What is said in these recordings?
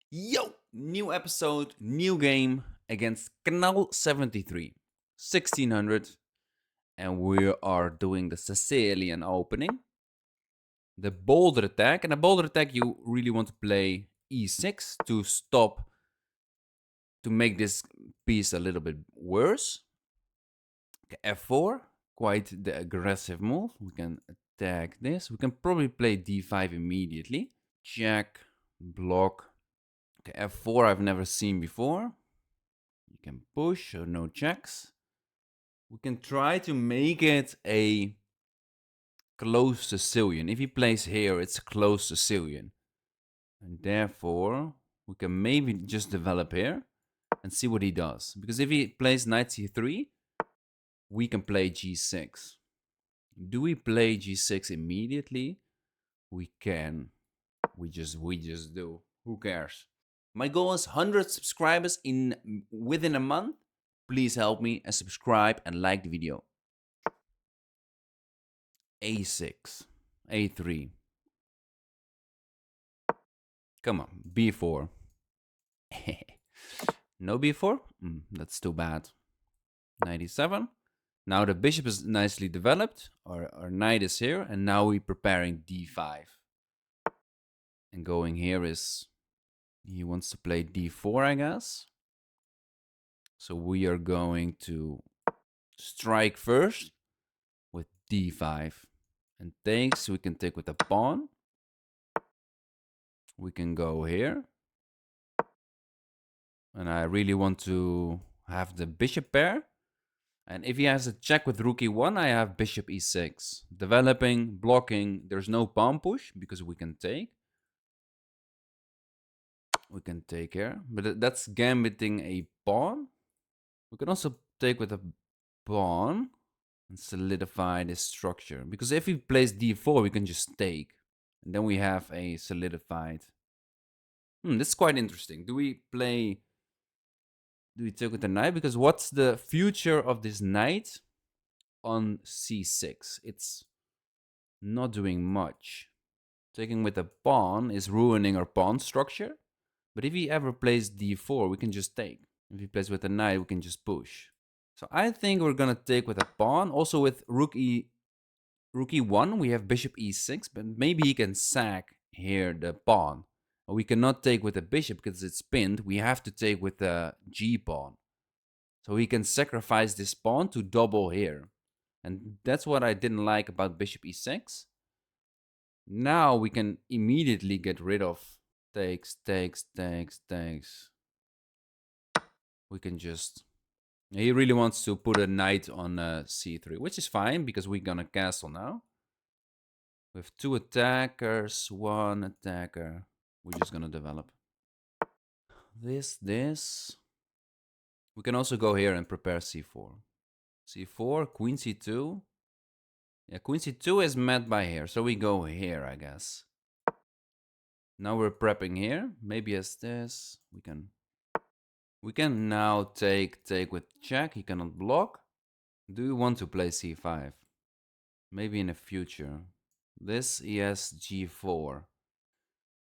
Yo! New episode, new game against Knal 73, 1600, and we are doing the Sicilian opening. The boulder attack, and a boulder attack you really want to play e6 to stop, to make this piece a little bit worse. Okay, f4, quite the aggressive move. We can attack this. We can probably play d5 immediately. Check, block. Okay, f4 I've never seen before. You can push, so no checks. We can try to make it a close Sicilian. If he plays here, it's a close Sicilian. And therefore, we can maybe just develop here and see what he does. Because if he plays knight c3, we can play g6. Do we play g6 immediately? We can. We just do. Who cares? My goal is 100 subscribers within a month. Please help me and subscribe and like the video. a6, a3. Come on, b4. No b4? That's too bad. 97. Now the bishop is nicely developed. Our knight is here, and now we're preparing d5. And going here is, he wants to play d4, I guess. So we are going to strike first with d5. And takes, we can take with a pawn. We can go here. And I really want to have the bishop pair. And if he has a check with rook e1, I have bishop e6. Developing, blocking, there's no pawn push because we can take. We can take here, but that's gambiting a pawn. We can also take with a pawn and solidify this structure. Because if he plays d4, we can just take. And then we have a solidified... this is quite interesting. Do we take with the knight? Because what's the future of this knight on c6? It's not doing much. Taking with a pawn is ruining our pawn structure. But if he ever plays d4, we can just take. If he plays with a knight, we can just push. So I think we're gonna take with a pawn. Also with rook e1, we have bishop e6, but maybe he can sack here the pawn. We cannot take with a bishop because it's pinned. We have to take with the g pawn. So he can sacrifice this pawn to double here. And that's what I didn't like about bishop e6. Now we can immediately get rid of takes. We can just... He really wants to put a knight on c3, which is fine because we're gonna castle now. We have two attackers, one attacker. We're just gonna develop. This. We can also go here and prepare c4. c4, queen c2. Yeah, queen c2 is met by here, so we go here, I guess. Now we're prepping here. Maybe as this, we can now take with check. He cannot block. Do you want to play c5? Maybe in the future. This he has g4.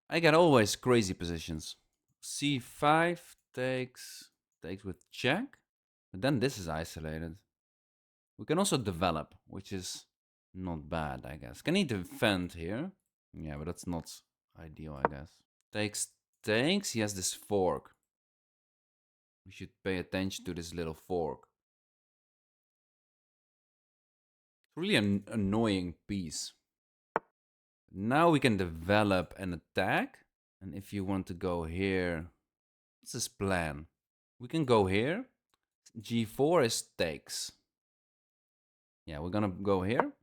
I get always crazy positions. c5 takes with check. But then this is isolated. We can also develop, which is not bad, I guess. Can he defend here? Yeah, but that's not ideal, I guess. Takes. He has this fork. We should pay attention to this little fork. It's really an annoying piece. Now we can develop an attack. And if you want to go here, what's his plan? We can go here. g4 is takes. Yeah, we're gonna go here.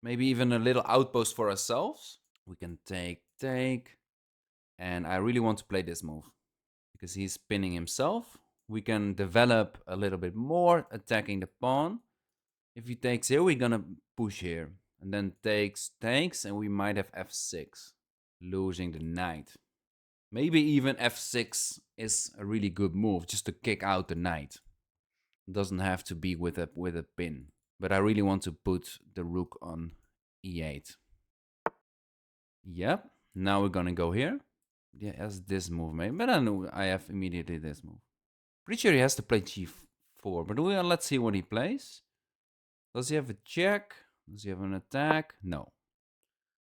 Maybe even a little outpost for ourselves. We can take. And I really want to play this move. Because he's pinning himself. We can develop a little bit more, attacking the pawn. If he takes here, we're gonna push here. And then takes, and we might have f6. Losing the knight. Maybe even f6 is a really good move, just to kick out the knight. It doesn't have to be with a pin. But I really want to put the rook on e8. Yep, now we're gonna go here. Yeah, has this move maybe, but I know I have immediately this move. Pretty sure he has to play g4, but let's see what he plays. Does he have a check? Does he have an attack? No.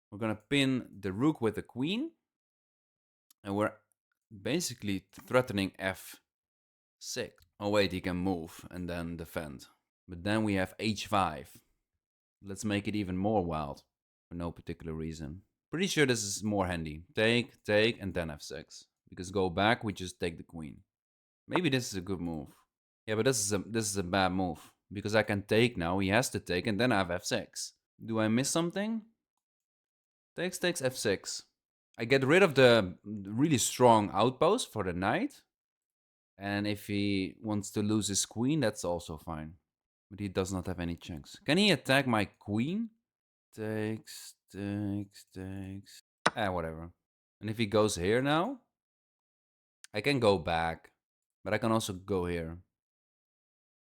We're gonna pin the rook with the queen, and we're basically threatening f6. Oh wait, he can move and then defend. But then we have h5. Let's make it even more wild, for no particular reason. Pretty sure this is more handy. Take, and then f6. Because go back, we just take the queen. Maybe this is a good move. Yeah, but this is a bad move. Because I can take now, he has to take, and then I have f6. Do I miss something? Takes, f6. I get rid of the really strong outpost for the knight. And if he wants to lose his queen, that's also fine. But he does not have any checks. Can he attack my queen? Takes. Whatever. And if he goes here now, I can go back. But I can also go here.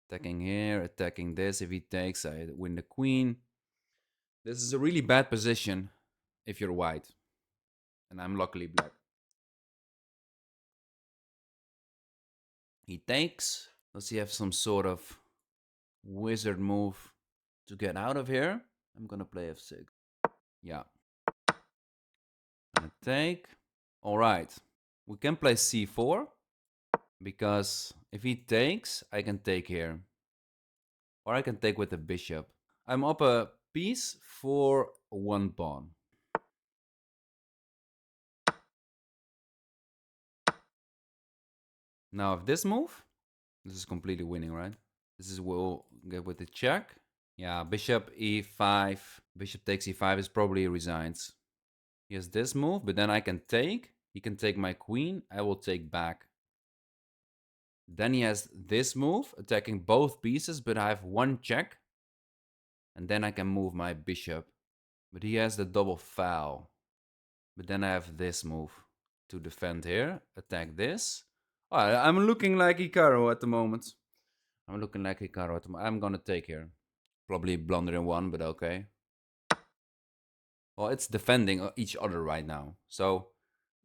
Attacking here, attacking this. If he takes, I win the queen. This is a really bad position if you're white. And I'm luckily black. He takes. Does he have some sort of wizard move to get out of here? I'm gonna play f6. Yeah. Gonna take. Alright. We can play c4. Because if he takes, I can take here. Or I can take with the bishop. I'm up a piece for one pawn. Now if this move, this is completely winning, right? This is we'll get with the check. Yeah, bishop e5. Bishop takes e5 is probably resigns. He has this move, but then I can take. He can take my queen. I will take back. Then he has this move, attacking both pieces, but I have one check. And then I can move my bishop. But he has the double foul. But then I have this move to defend here. Attack this. Oh, I'm looking like Hikaru at the moment. I'm gonna take here. Probably blunder in one, but okay. Well, it's defending each other right now. So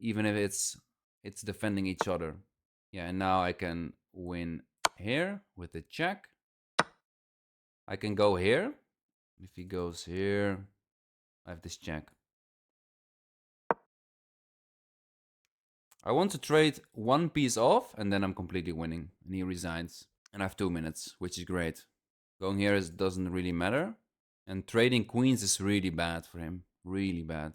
even if it's defending each other. Yeah, and now I can win here with the check. I can go here. If he goes here, I have this check. I want to trade one piece off, and then I'm completely winning. And he resigns. And I have 2 minutes, which is great. Going here doesn't really matter. And trading queens is really bad for him. Really bad.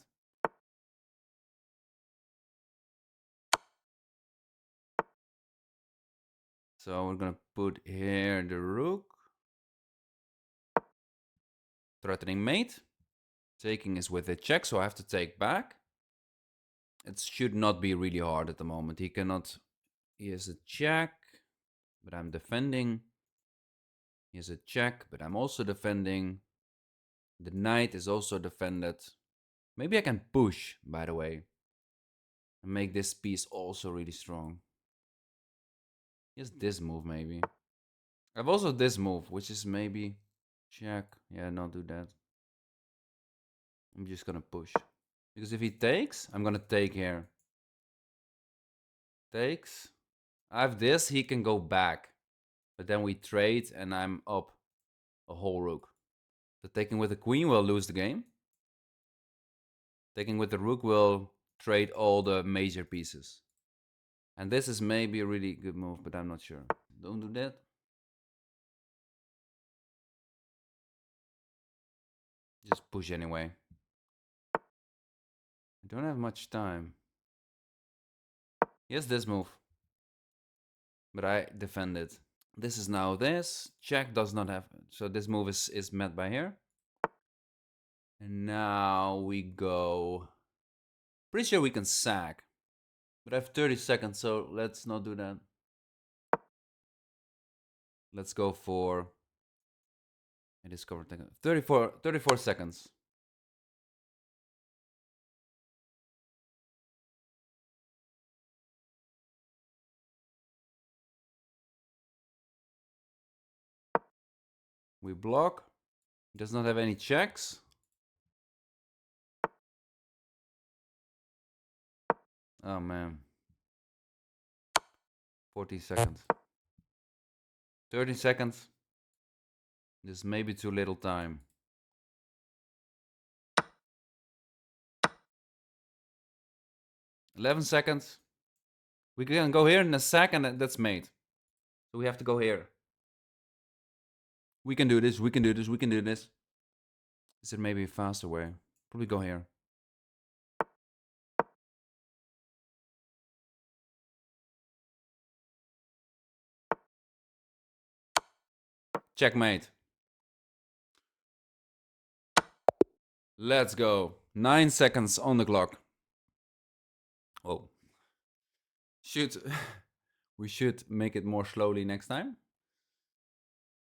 So we're gonna put here the rook. Threatening mate. Taking is with a check, so I have to take back. It should not be really hard at the moment. He cannot... He has a check, but I'm defending. He has a check, but I'm also defending. The knight is also defended. Maybe I can push, by the way. And make this piece also really strong. He has this move, maybe. I have also this move, which is maybe... Check. Yeah, don't do that. I'm just gonna push. Because if he takes, I'm gonna take here. Takes. I have this, he can go back. But then we trade and I'm up a whole rook. So taking with the queen will lose the game. Taking with the rook will trade all the major pieces. And this is maybe a really good move, but I'm not sure. Don't do that. Just push anyway. I don't have much time. Yes, this move. But I defend it. This is now this. Check does not have... So this move is met by here. And now we go... Pretty sure we can sack. But I have 30 seconds, so let's not do that. Let's go for... I discovered 34 seconds. We block. Does not have any checks. Oh man. 40 seconds. 30 seconds. This may be too little time. 11 seconds. We can go here in a second and that's made. So we have to go here. We can do this, we can do this, we can do this. Is it maybe a faster way? Probably go here. Checkmate. Let's go. 9 seconds on the clock. Oh. We should make it more slowly next time.